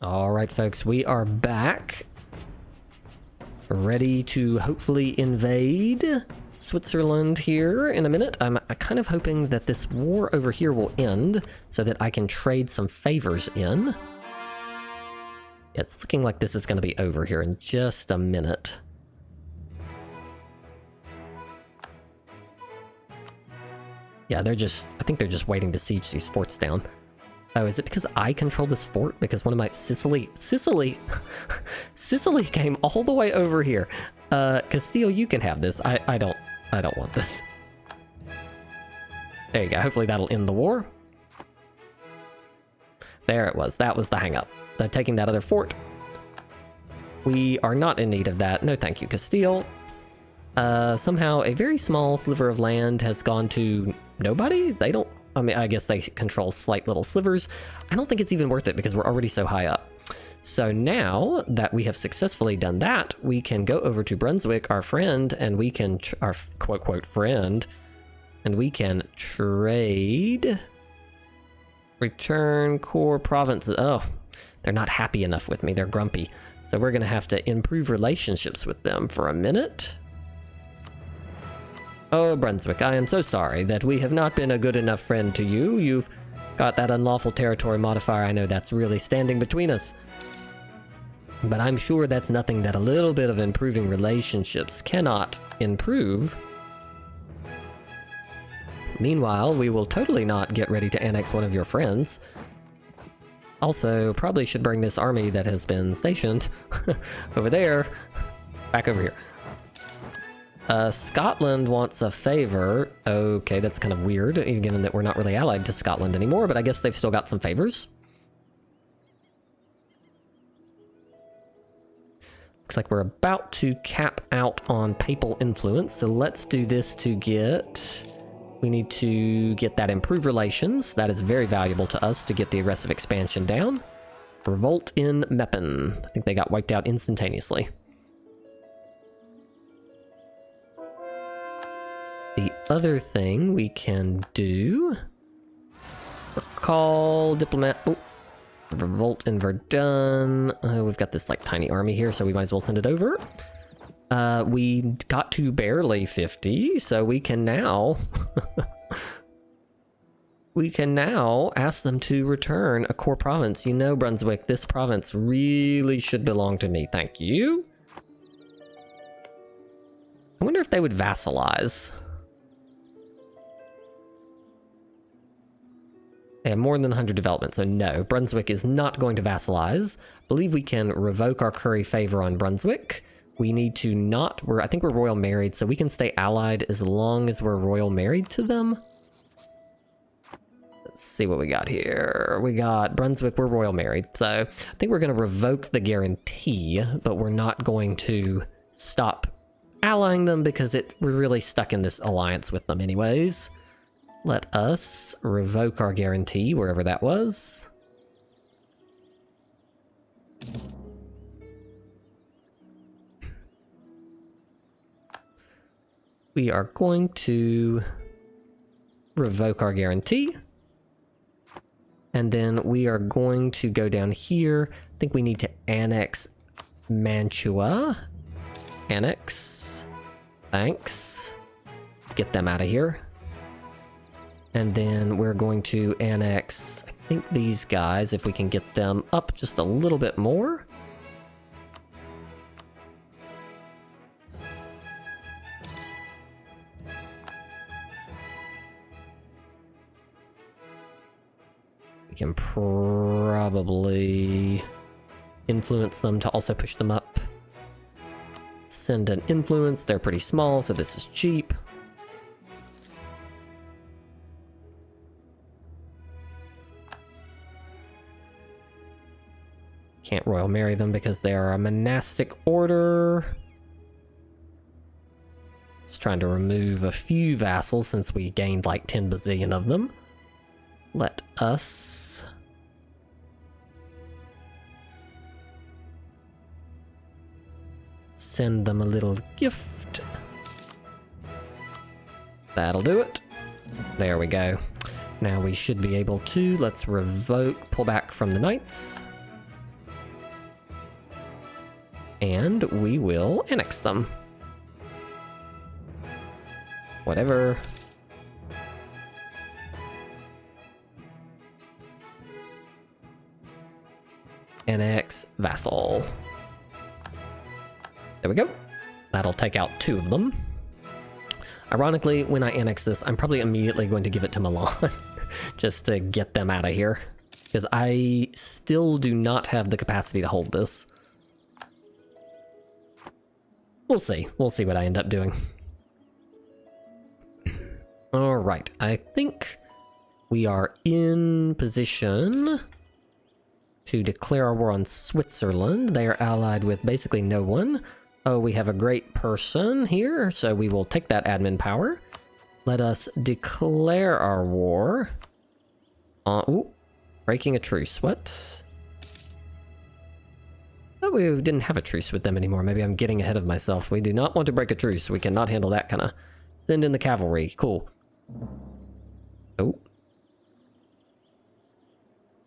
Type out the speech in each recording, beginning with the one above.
Alright folks, we are back. Ready to hopefully invade Switzerland here in a minute. I'm kind of hoping that this war over here will end so that I can trade some favors in. Yeah, it's looking like this is going to be over here in just a minute. Yeah, I think they're just waiting to siege these forts down. Oh, is it because I control this fort? Because one of my Sicily came all the way over here. Castile, you can have this. I don't want this. There you go. Hopefully that'll end the war. There it was. That was the hang up. They're taking that other fort. We are not in need of that. No, thank you, Castile. Somehow a very small sliver of land has gone to nobody. They don't. I mean, I guess they control slight little slivers. I don't think it's even worth it because we're already so high up. So now that we have successfully done that, we can go over to Brunswick, our friend, and we can, our quote friend, and we can trade, return core provinces. Oh, they're not happy enough with me. They're grumpy. So we're going to have to improve relationships with them for a minute. Oh, Brunswick, I am so sorry that we have not been a good enough friend to you. You've got that unlawful territory modifier. I know that's really standing between us. But I'm sure that's nothing that a little bit of improving relationships cannot improve. Meanwhile, we will totally not get ready to annex one of your friends. Also, probably should bring this army that has been stationed over there back over here. Scotland wants a favor. Okay, that's kind of weird, given that we're not really allied to Scotland anymore, but I guess they've still got some favors. Looks like we're about to cap out on papal influence, so let's do this to get... We need to get that improved relations. That is very valuable to us to get the aggressive expansion down. Revolt in Meppen. I think they got wiped out instantaneously. The other thing we can do... Recall diplomat... Oh, revolt in Verdun. We've got this like tiny army here, so we might as well send it over. We got to barely 50, so we can now... we can now ask them to return a core province. You know, Brunswick, this province really should belong to me. Thank you. I wonder if they would vassalize. They have more than 100 development, so no, Brunswick is not going to vassalize. I believe we can revoke our curry favor on Brunswick. We need to not... I think we're royal married, so we can stay allied as long as we're royal married to them. Let's see what we got here. We got Brunswick, we're royal married, so I think we're going to revoke the guarantee, but we're not going to stop allying them because we're really stuck in this alliance with them anyways. Let us revoke our guarantee, wherever that was. We are going to revoke our guarantee. And then we are going to go down here. I think we need to annex Mantua. Annex. Thanks. Let's get them out of here. And then we're going to annex, I think, these guys, if we can get them up just a little bit more. We can probably influence them to also push them up. Send an influence. They're pretty small, so this is cheap. Can't royal marry them because they are a monastic order. Just trying to remove a few vassals since we gained like 10 bazillion of them. Let us... send them a little gift. That'll do it. There we go. Now we should be able to... Let's revoke, pull back from the knights. And we will annex them. Whatever. Annex vassal. There we go. That'll take out 2 of them. Ironically, when I annex this, I'm probably immediately going to give it to Milan just to get them out of here, because I still do not have the capacity to hold this. We'll see. We'll see what I end up doing. All right. I think we are in position to declare our war on Switzerland. They are allied with basically no one. Oh, we have a great person here, so we will take that admin power. Let us declare our war. Ooh, breaking a truce. What? Oh, we didn't have a truce with them anymore. Maybe I'm getting ahead of myself. We do not want to break a truce. We cannot handle that kind of... Send in the cavalry. Cool. Oh.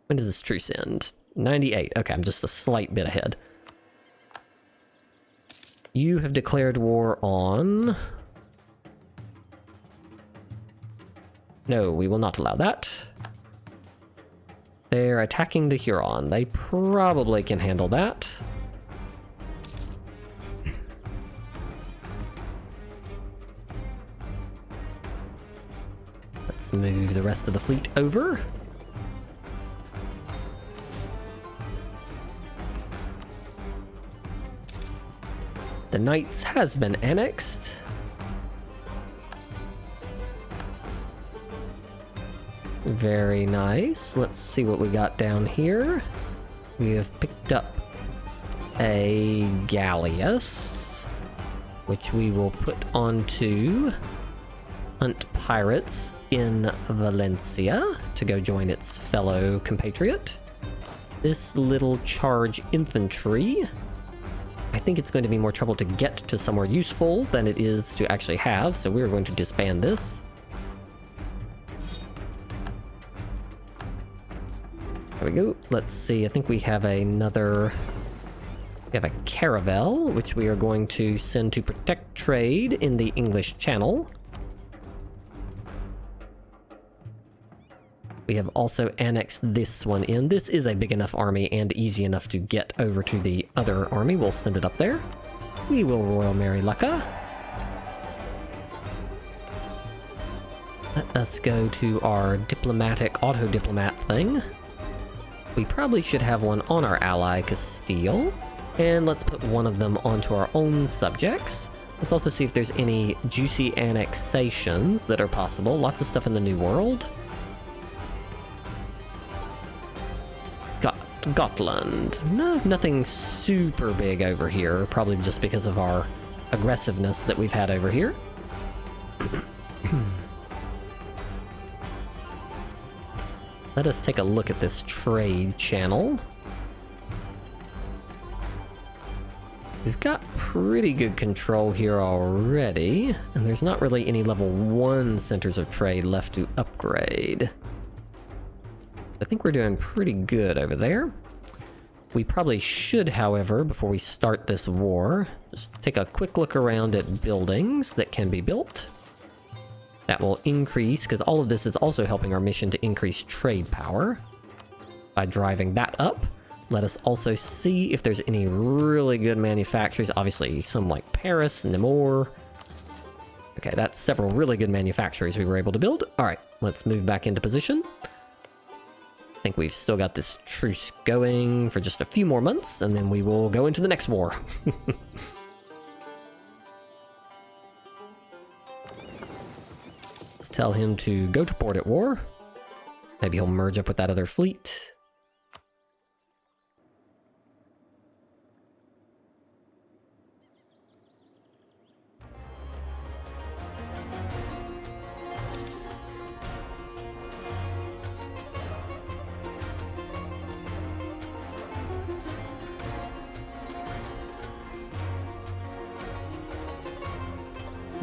When does this truce end? 98. Okay, I'm just a slight bit ahead. You have declared war on... No, we will not allow that. They're attacking the Huron. They probably can handle that. Let's move the rest of the fleet over. The Knights has been annexed. Very nice. Let's see what we got down here. We have picked up a Galleus, which we will put onto hunt pirates in Valencia to go join its fellow compatriot. This little charge infantry, I think it's going to be more trouble to get to somewhere useful than it is to actually have, so we're going to disband this. There we go. Let's see, I think we have another... We have a caravel, which we are going to send to protect trade in the English Channel. We have also annexed this one in. This is a big enough army and easy enough to get over to the other army. We'll send it up there. We will Royal Mary Lucca. Let us go to our diplomatic auto-diplomat thing. We probably should have one on our ally, Castile. And let's put one of them onto our own subjects. Let's also see if there's any juicy annexations that are possible. Lots of stuff in the New World. Gotland. No, nothing super big over here, probably just because of our aggressiveness that we've had over here. Let us take a look at this trade channel. We've got pretty good control here already, and there's not really any level 1 centers of trade left to upgrade. I think we're doing pretty good over there. We probably should, however, before we start this war, just take a quick look around at buildings that can be built. That will increase, because all of this is also helping our mission to increase trade power. By driving that up, let us also see if there's any really good manufacturers. Obviously, some like Paris, Namur. Okay, that's several really good manufacturers we were able to build. All right, let's move back into position. I think we've still got this truce going for just a few more months, and then we will go into the next war. Let's tell him to go to port at war. Maybe he'll merge up with that other fleet.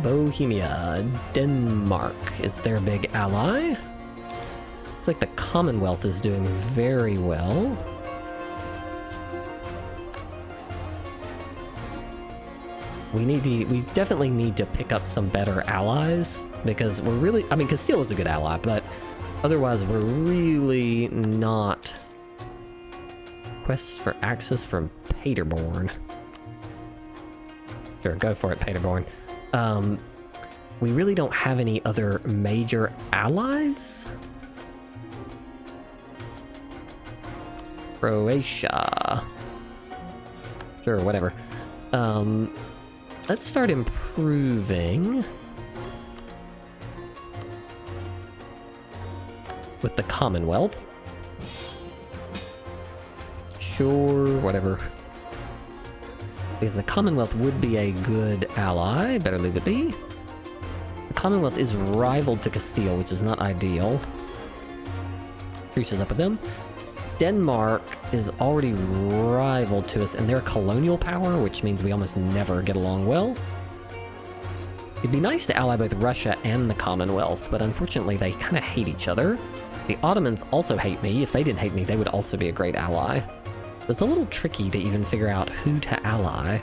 Bohemia. Denmark is their big ally. It's like the Commonwealth is doing very well. we definitely need to pick up some better allies, because we're really, I mean, Castile is a good ally, but otherwise we're really not. Quest for access from Paderborn. Sure, go for it, Paderborn. We really don't have any other major allies. Croatia. Sure, whatever. Let's start improving with the Commonwealth. Sure, whatever. Because the Commonwealth would be a good ally. Better leave it be. The Commonwealth is rivaled to Castile, which is not ideal. Truce is up with them. Denmark is already rival to us, and they're a colonial power, which means we almost never get along well. It'd be nice to ally both Russia and the Commonwealth, but unfortunately they kind of hate each other. The Ottomans also hate me. If they didn't hate me, they would also be a great ally. It's a little tricky to even figure out who to ally.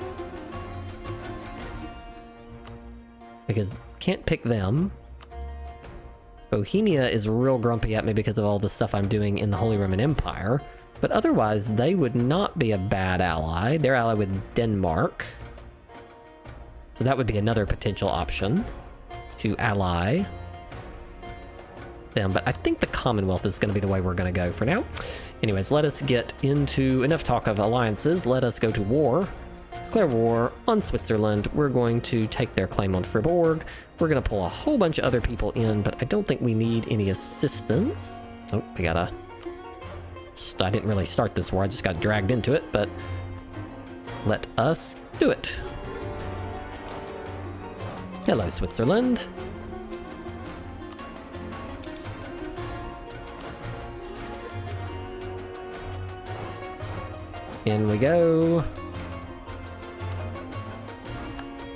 Because can't pick them. Bohemia is real grumpy at me because of all the stuff I'm doing in the Holy Roman Empire, but otherwise they would not be a bad ally. They're allied with Denmark. So that would be another potential option to ally them, but I think the Commonwealth is going to be the way we're going to go for now. Anyways, let us get into enough talk of alliances. Let us go to war. Declare war on Switzerland. We're going to take their claim on Fribourg. We're going to pull a whole bunch of other people in, but I don't think we need any assistance. Oh, we gotta... I didn't really start this war, I just got dragged into it, but let us do it. Hello, Switzerland. In we go.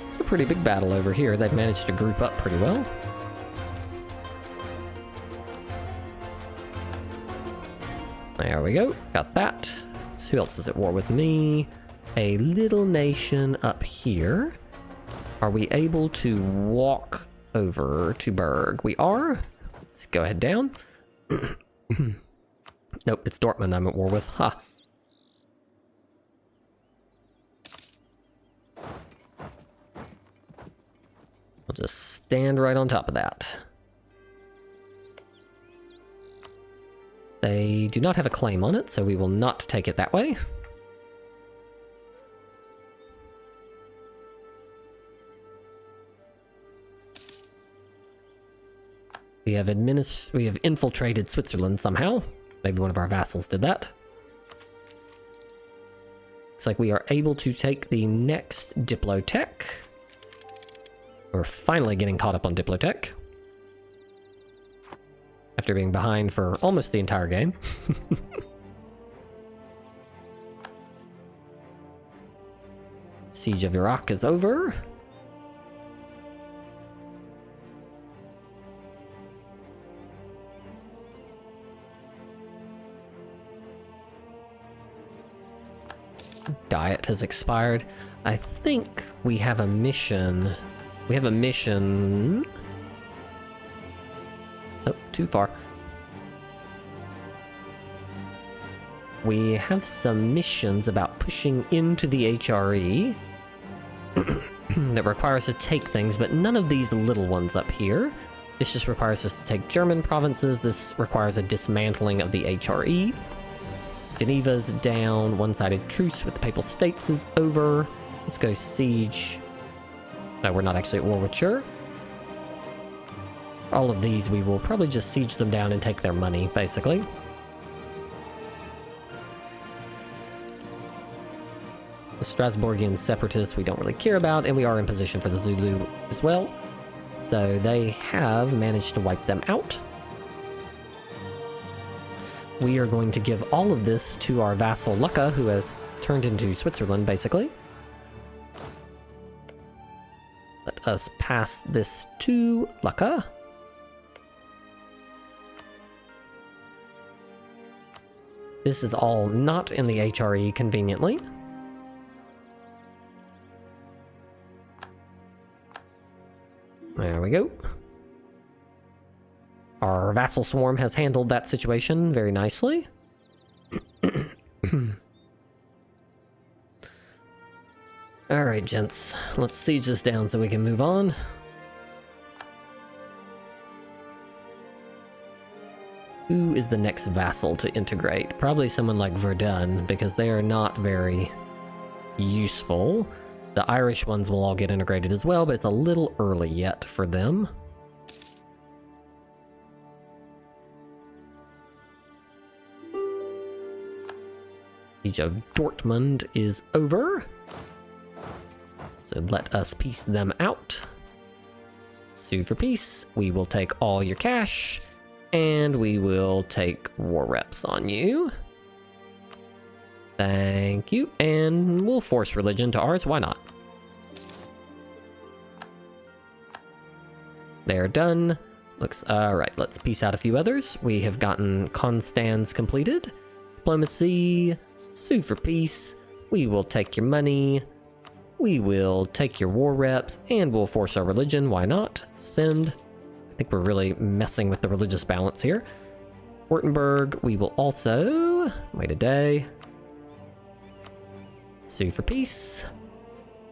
It's a pretty big battle over here. They've managed to group up pretty well. There we go. Got that. So who else is at war with me? A little nation up here. Are we able to walk over to Berg? We are. Let's go ahead down. Nope, it's Dortmund I'm at war with. Ha. We'll just stand right on top of that. They do not have a claim on it, so we will not take it that way. We have infiltrated Switzerland somehow. Maybe one of our vassals did that. Looks like we are able to take the next Diplotech. We're finally getting caught up on Diplotech. After being behind for almost the entire game. Siege of Iraq is over. Diet has expired. I think we have a mission. We have a mission. Oh, too far. We have some missions about pushing into the HRE that require us to take things, but none of these little ones up here. This just requires us to take German provinces. This requires a dismantling of the HRE. Geneva's down. One-sided truce with the Papal States is over. Let's go siege. No, we're not actually at war with Chur. All of these, we will probably just siege them down and take their money, basically. The Strasbourgian separatists we don't really care about, and we are in position for the Zulu as well. So they have managed to wipe them out. We are going to give all of this to our vassal Lucca, who has turned into Switzerland, basically. Let us pass this to Lucca. This is all not in the HRE, conveniently. There we go. Our vassal swarm has handled that situation very nicely. Alright, gents. Let's siege this down so we can move on. Who is the next vassal to integrate? Probably someone like Verdun, because they are not very useful. The Irish ones will all get integrated as well, but it's a little early yet for them. Siege of Dortmund is over. So let us piece them out. Sue for peace. We will take all your cash. And we will take war reps on you. Thank you. And we'll force religion to ours. Why not? They're done. Looks alright. Let's piece out a few others. We have gotten Constans completed. Diplomacy. Sue for peace. We will take your money. We will take your war reps. And we'll force our religion. Why not? Send. I think we're really messing with the religious balance here. Wurttemberg, we will also... Wait a day. Sue for peace.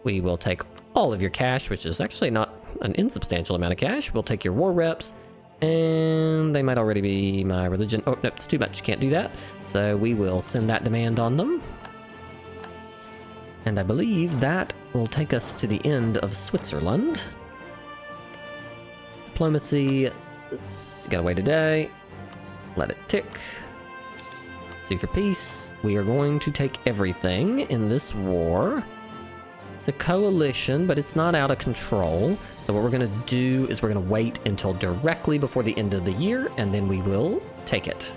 We will take all of your cash, which is actually not an insubstantial amount of cash. We'll take your war reps. And they might already be my religion. Oh, no, it's too much. Can't do that. So we will send that demand on them. And I believe that will take us to the end of Switzerland. Diplomacy, gotta wait a day, let it tick. Sue for peace. We are going to take everything in this war. It's a coalition, but it's not out of control. So what we're gonna do is we're gonna wait until directly before the end of the year, and then we will take it.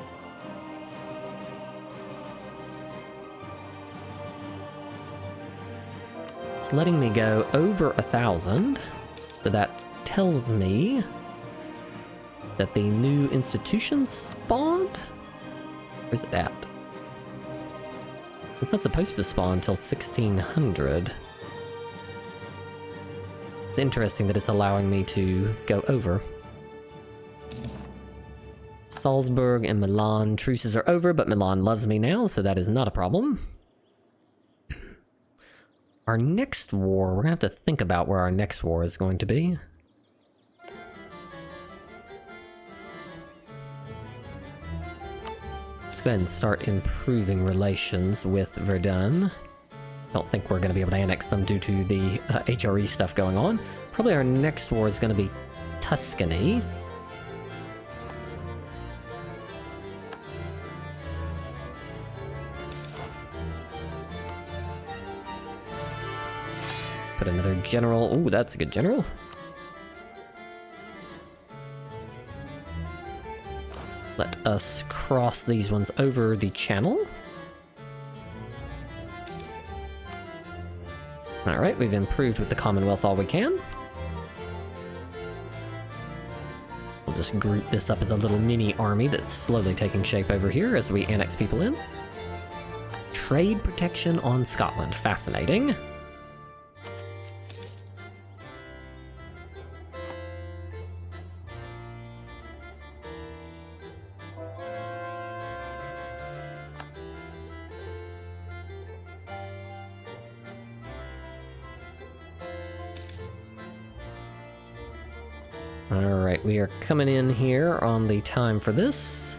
It's letting me go over 1,000, so that tells me that the new institution spawned? Where's it at? It's not supposed to spawn until 1600. It's interesting that it's allowing me to go over. Salzburg and Milan truces are over, but Milan loves me now, so that is not a problem. Our next war, we're gonna have to think about where our next war is going to be. Let's go ahead and start improving relations with Verdun. Don't think we're going to be able to annex them due to the HRE stuff going on. Probably our next war is going to be Tuscany. Put another general. Ooh, that's a good general. Let us cross these ones over the channel. Alright, we've improved with the Commonwealth all we can. We'll just group this up as a little mini army that's slowly taking shape over here as we annex people in. Trade protection on Scotland. Fascinating. Alright, we are coming in here on the time for this.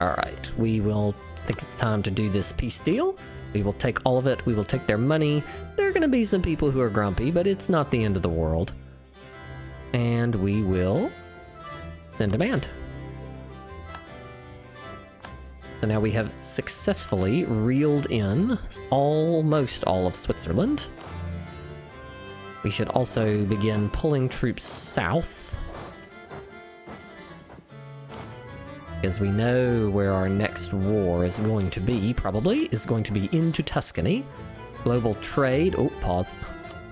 Alright, we will think it's time to do this peace deal. We will take all of it, we will take their money. There are going to be some people who are grumpy, but it's not the end of the world. And we will send demand. So now we have successfully reeled in almost all of Switzerland. We should also begin pulling troops south, because we know where our next war is going to be, probably, is going to be into Tuscany. Global trade, oh, pause.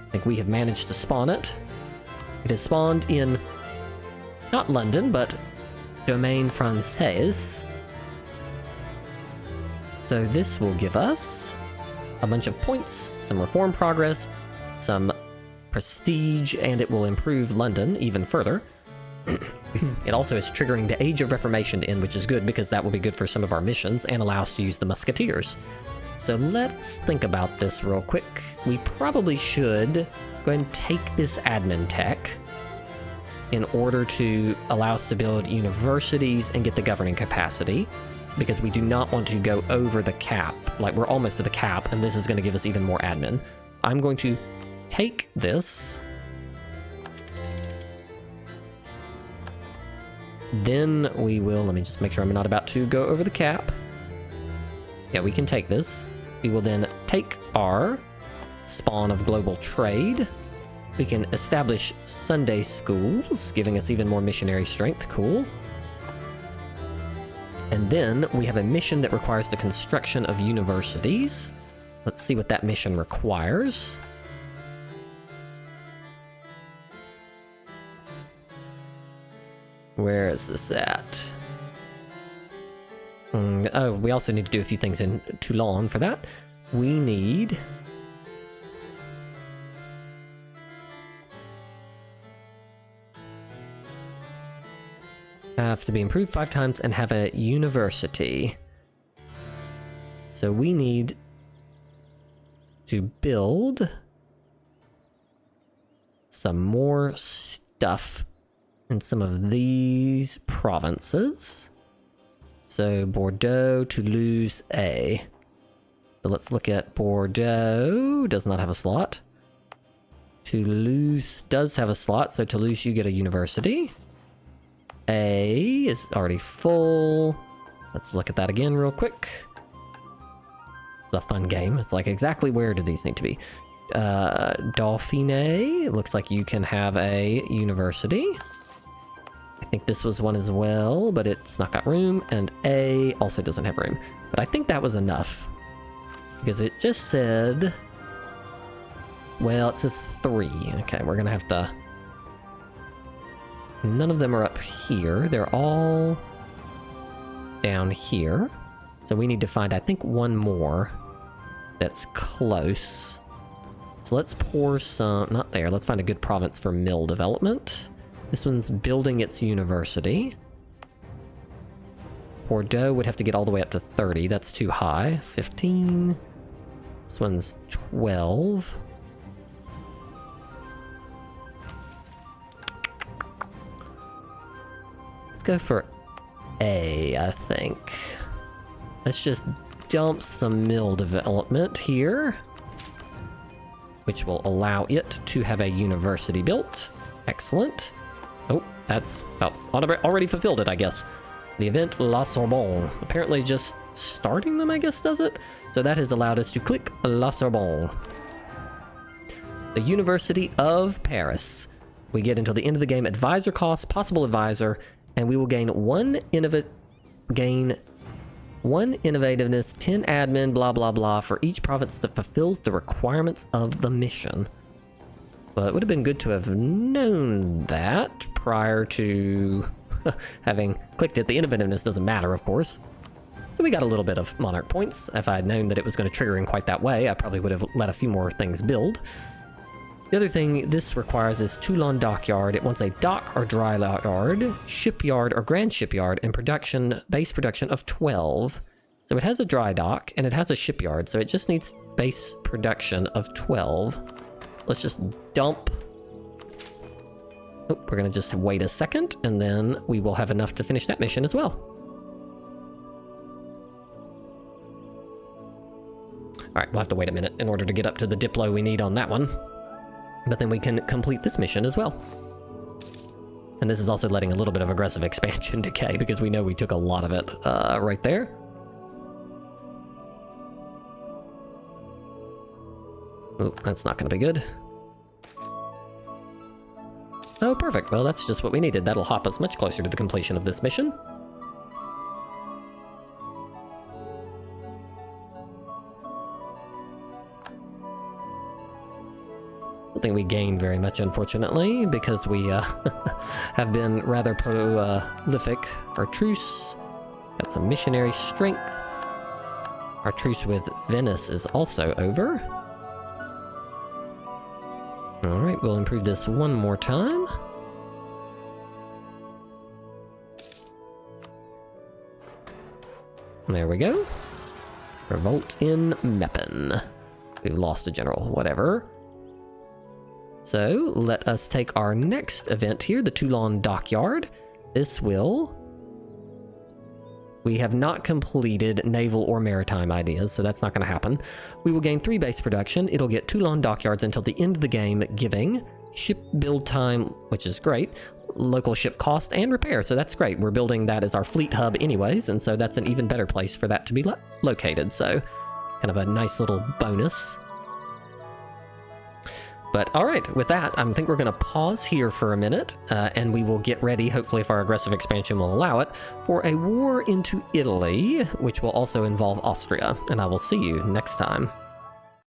I think we have managed to spawn it. It has spawned in, not London, but Domaine Française. So this will give us a bunch of points, some reform progress, some prestige, and it will improve London even further. It also is triggering the Age of Reformation in, which is good because that will be good for some of our missions and allow us to use the Musketeers. So let's think about this real quick. We probably should go ahead and take this admin tech in order to allow us to build universities and get the governing capacity, because we do not want to go over the cap. Like, we're almost to the cap, and this is going to give us even more admin. I'm going to take this. Then we will, let me just make sure I'm not about to go over the cap. Yeah, we can take this. We will then take our spawn of global trade. We can establish Sunday schools, giving us even more missionary strength. Cool. And then we have a mission that requires the construction of universities. Let's see what that mission requires. Where is this at? Oh, we also need to do a few things in Toulon for that. We need... have to be improved 5 times and have a university. So we need to build some more stuff in some of these provinces. So Bordeaux, Toulouse, A. So let's look at Bordeaux. Does not have a slot. Toulouse does have a slot, so Toulouse, you get a university. A is already full. Let's look at that again real quick. It's a fun game. It's like, exactly where do these need to be? Dauphiné, looks like you can have a university. I think this was one as well, but it's not got room. And A also doesn't have room. But I think that was enough, because it just said... well, it says 3. Okay, we're gonna have to... none of them are up here. They're all down here. So we need to find, I think, one more that's close. So let's pour some... not there. Let's find a good province for mill development. This one's building its university. Bordeaux would have to get all the way up to 30. That's too high. 15. This one's 12. Let's go for A, I think. Let's just dump some mill development here, which will allow it to have a university built. Excellent. Oh, that's... oh, already fulfilled it, I guess. The event La Sorbonne. Apparently just starting them, I guess, does it? So that has allowed us to click La Sorbonne. The University of Paris. We get until the end of the game advisor costs, possible advisor, and we will gain one innovativeness, 10 admin, blah blah blah, for each province that fulfills the requirements of the mission. Well, it would have been good to have known that prior to having clicked it. The innovativeness doesn't matter, of course. So we got a little bit of monarch points. If I had known that it was going to trigger in quite that way, I probably would have let a few more things build. The other thing this requires is Toulon Dockyard. It wants a dock or dry yard, shipyard or grand shipyard, and production, base production of 12. So it has a dry dock and it has a shipyard, so it just needs base production of 12. Let's just dump. Oh, we're gonna just wait a second, and then we will have enough to finish that mission as well. Alright, we'll have to wait a minute in order to get up to the diplo we need on that one. But then we can complete this mission as well. And this is also letting a little bit of aggressive expansion decay, because we know we took a lot of it right there. Oh, that's not going to be good. Oh, perfect. Well, that's just what we needed. That'll hop us much closer to the completion of this mission. don't think we gained very much, unfortunately, because we have been rather prolific. Our truce, got some missionary strength. Our truce with Venice is also over. Alright, we'll improve this one more time. There we go. Revolt in Meppen. We've lost a general, whatever. So, let us take our next event here, the Toulon Dockyard. This will... We have not completed naval or maritime ideas, so that's not going to happen. We will gain 3 base production. It'll get Toulon Dockyards until the end of the game, giving ship build time, which is great, local ship cost, and repair, so that's great. We're building that as our fleet hub anyways, and so that's an even better place for that to be located, so kind of a nice little bonus. But alright, with that, I think we're going to pause here for a minute, and we will get ready, hopefully if our aggressive expansion will allow it, for a war into Italy, which will also involve Austria, and I will see you next time.